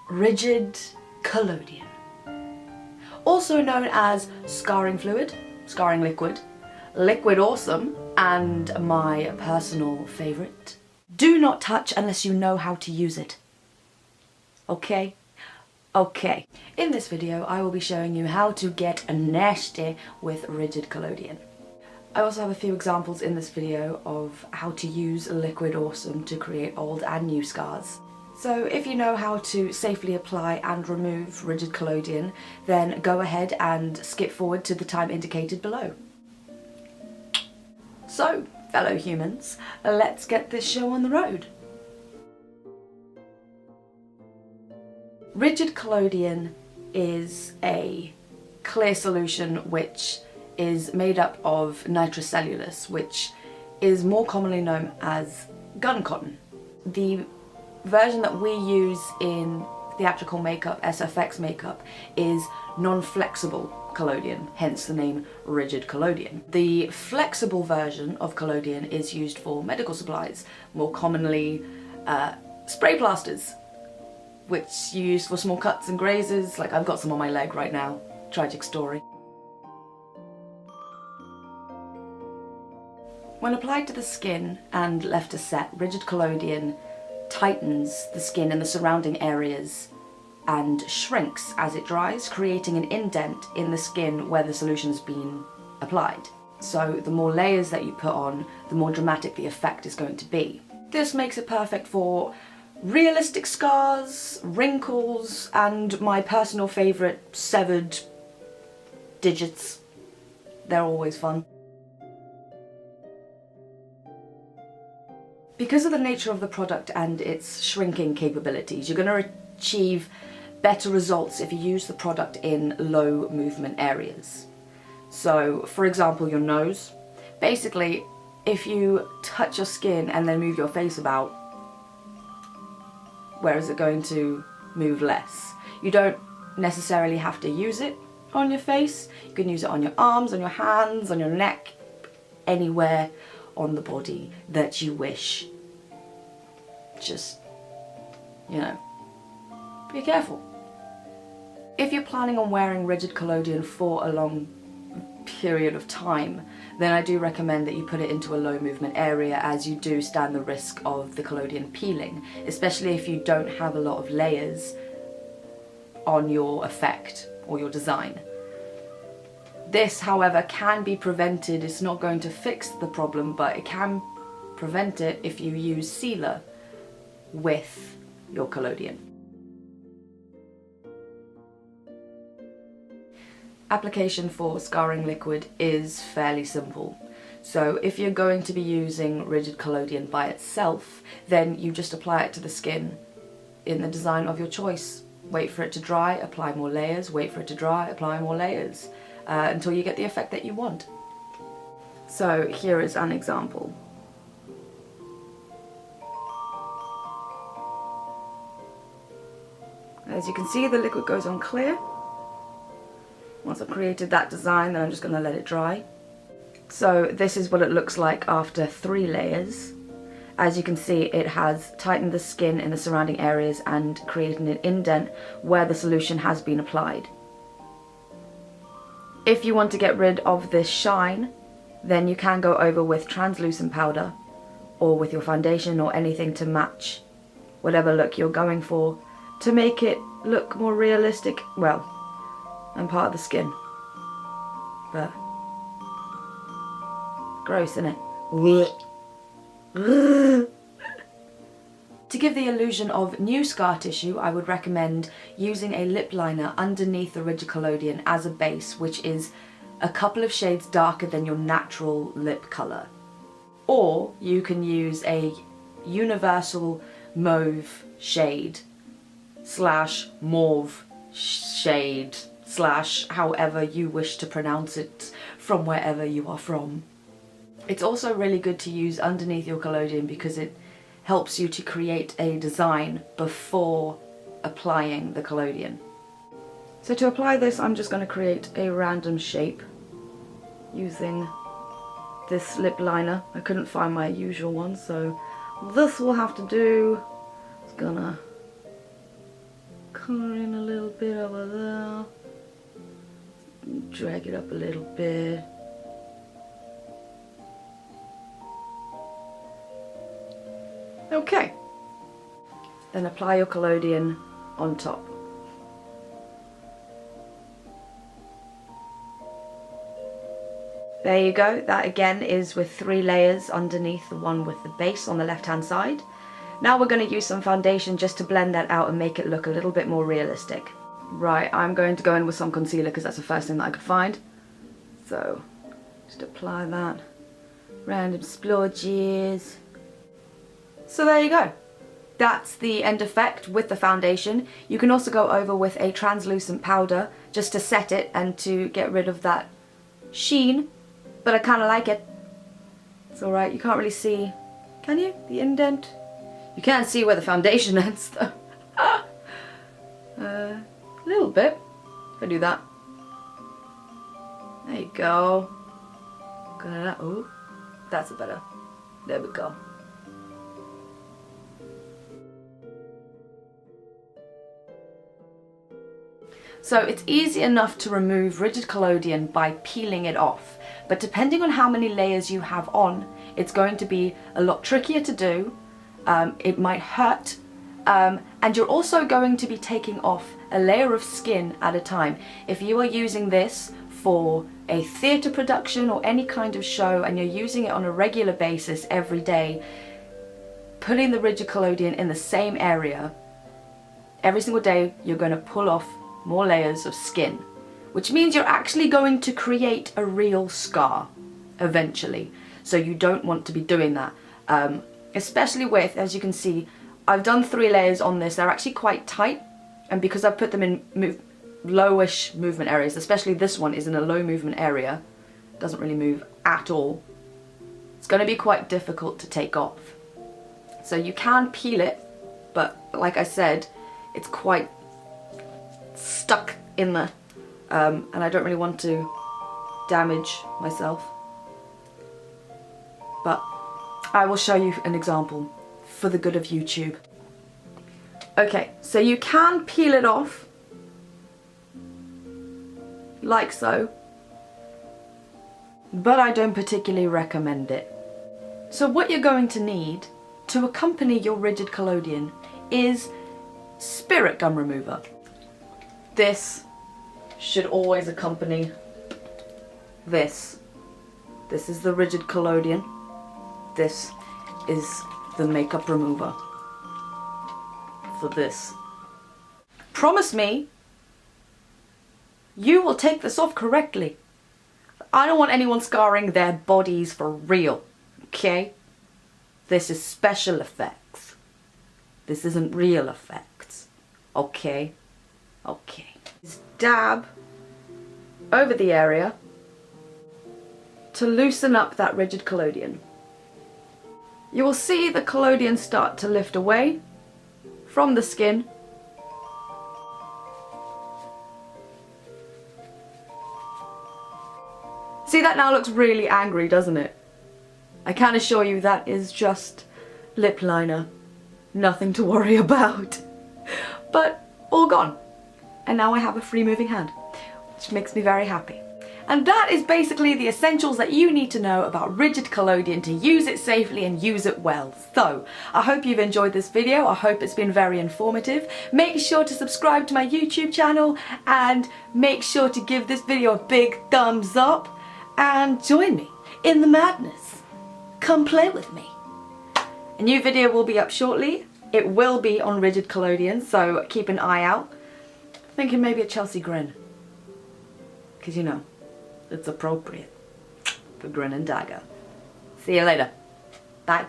Rigid Collodion, also known as scarring fluid, scarring liquid, liquid awesome, and my personal favourite. Do not touch unless you know how to use it. Okay? Okay. In this video I will be showing you how to get nasty with Rigid Collodion. I also have a few examples in this video of how to use liquid awesome to create old and new scars. So if you know how to safely apply and remove Rigid Collodion, then go ahead and skip forward to the time indicated below. So, fellow humans, let's get this show on the road. Rigid Collodion is a clear solution which is made up of nitrocellulose, which is more commonly known as gun cotton. The version that we use in theatrical makeup, SFX makeup, is non-flexible collodion, hence the name Rigid Collodion. The flexible version of collodion is used for medical supplies, more commonly spray plasters, which you use for small cuts and grazes, like I've got some on my leg right now. Tragic story. When applied to the skin and left to set, Rigid Collodion tightens the skin and the surrounding areas and shrinks as it dries, creating an indent in the skin where the solution's been applied. So the more layers that you put on, the more dramatic the effect is going to be. This makes it perfect for realistic scars, wrinkles, and my personal favourite, severed digits. They're always fun. Because of the nature of the product and its shrinking capabilities, you're going to achieve better results if you use the product in low movement areas. So, for example, your nose. Basically, if you touch your skin and then move your face about, where is it going to move less? You don't necessarily have to use it on your face. You can use it on your arms, on your hands, on your neck, anywhere on the body that you wish. Just, you know, be careful. If you're planning on wearing Rigid Collodion for a long period of time, then I do recommend that you put it into a low movement area, as you do stand the risk of the collodion peeling, especially if you don't have a lot of layers on your effect or your design. This, however, can be prevented. It's not going to fix the problem, but it can prevent it if you use sealer with your collodion. Application for scarring liquid is fairly simple. So if you're going to be using Rigid Collodion by itself, then you just apply it to the skin in the design of your choice. Wait for it to dry, apply more layers, wait for it to dry, apply more layers, until you get the effect that you want. So here is an example. As you can see, the liquid goes on clear. Once I've created that design, then I'm just going to let it dry. So this is what it looks like after 3 layers. As you can see, it has tightened the skin in the surrounding areas and created an indent where the solution has been applied. If you want to get rid of this shine, then you can go over with translucent powder or with your foundation or anything to match whatever look you're going for to make it look more realistic. Well, I'm part of the skin, but gross, isn't it? To give the illusion of new scar tissue, I would recommend using a lip liner underneath the Rigid Collodion as a base, which is a couple of shades darker than your natural lip colour. Or you can use a universal mauve shade / mauve shade / however you wish to pronounce it from wherever you are from. It's also really good to use underneath your collodion because it helps you to create a design before applying the collodion. So to apply this, I'm just going to create a random shape using this lip liner. I couldn't find my usual one, so this will have to do. It's gonna Color in a little bit over there. Drag it up a little bit. Okay. Then apply your collodion on top. There you go. That again is with 3 layers underneath the one with the base on the left hand side. Now we're going to use some foundation just to blend that out and make it look a little bit more realistic. Right, I'm going to go in with some concealer because that's the first thing that I could find. So, just apply that. Random splodges. So there you go. That's the end effect with the foundation. You can also go over with a translucent powder just to set it and to get rid of that sheen. But I kind of like it. It's alright, you can't really see, can you? The indent? You can't see where the foundation ends though. A little bit, if I do that. There you go. Oh, that's a better. There we go. So it's easy enough to remove rigid collodion by peeling it off, but depending on how many layers you have on, it's going to be a lot trickier to do. It might hurt, and you're also going to be taking off a layer of skin at a time. If you are using this for a theatre production or any kind of show and you're using it on a regular basis every day, putting the rigid collodion in the same area every single day, you're going to pull off more layers of skin, which means you're actually going to create a real scar eventually. So you don't want to be doing that, especially with, as you can see, I've done 3 layers on this. They're actually quite tight, and because I've put them in lowish movement areas, especially this one is in a low movement area, it doesn't really move at all, it's going to be quite difficult to take off. So you can peel it, but like I said, it's quite stuck in there, and I don't really want to damage myself, but I will show you an example for the good of YouTube. Okay, so you can peel it off like so, but I don't particularly recommend it. So what you're going to need to accompany your rigid collodion is spirit gum remover. This should always accompany this. This is the rigid collodion. This is the makeup remover for this. Promise me you will take this off correctly. I don't want anyone scarring their bodies for real, okay? This is special effects. This isn't real effects, okay? Okay. Just dab over the area to loosen up that rigid collodion. You will see the collodion start to lift away from the skin. See, that now looks really angry, doesn't it? I can assure you that is just lip liner. Nothing to worry about. But all gone. And now I have a free moving hand, which makes me very happy. And that is basically the essentials that you need to know about rigid collodion to use it safely and use it well. So, I hope you've enjoyed this video. I hope it's been very informative. Make sure to subscribe to my YouTube channel and make sure to give this video a big thumbs up and join me in the madness. Come play with me. A new video will be up shortly. It will be on rigid collodion, so keep an eye out. Thinking maybe a Chelsea grin, because you know, it's appropriate for Grin and Dagger. See you later. Bye.